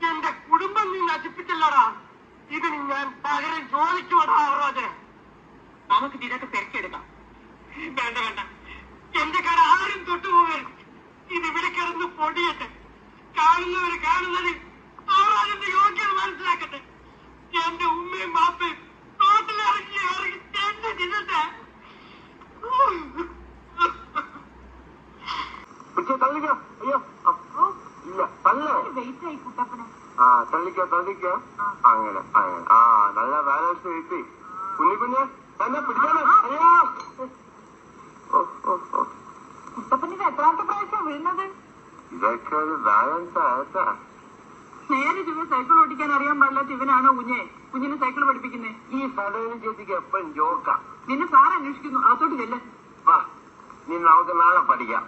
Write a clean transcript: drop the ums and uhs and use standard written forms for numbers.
എന്റെ കുടുംബം നീ നശിപ്പിച്ചില്ലടാ. ഇതിന് ഞാൻ പകരം ചോദിക്കുവടാ അവരോട്. നമുക്ക് ഇതിനൊക്കെ തിരക്കെടുക്കാം. വേണ്ട വേണ്ട, എന്റെ കട ആരും തൊട്ടുപോകരുത്. ഇതിവിടെ കിടന്ന് പൊടിയട്ടെ. കാണുന്നവര് കാണുന്നത് അവരതിന്റെ യോഗ്യത മനസ്സിലാക്കട്ടെ. എന്റെ ഉമ്മയും ബാപ്പയും തോട്ടിലിറങ്ങി ഇറങ്ങി തെന്ന് തിന്നട്ടെ. തള്ളിക്കോ. അയ്യോ ഇല്ല, തള്ളിക്കോ തള്ളിക്കോ. അങ്ങനെ അങ്ങനെ നല്ല ബാലൻസ് കിട്ടി. കുഞ്ഞു തന്നെ പിടിക്കാനോ. അയ്യോ കുട്ടപ്പനിത് എത്രാമത്തെ പ്രാവശ്യം വീഴുന്നത്? ഇതൊക്കെ ഒരു ബാലൻസ് ആയതാ. നേരെ ചുവ സൈക്കിൾ ഓടിക്കാൻ അറിയാൻ പാടില്ലാത്ത ഇവനാണോ കുഞ്ഞിനെ സൈക്കിൾ പഠിപ്പിക്കുന്നേ? ഈ സടവിന് ചേച്ചിക്ക് എപ്പോഴും ജോക്കാ. നിന്നെ സാർ അന്വേഷിക്കുന്നു, അകത്തോട്ട് ചെല്ല്. വാ, നീ നമുക്ക് നാളെ പഠിക്കാം.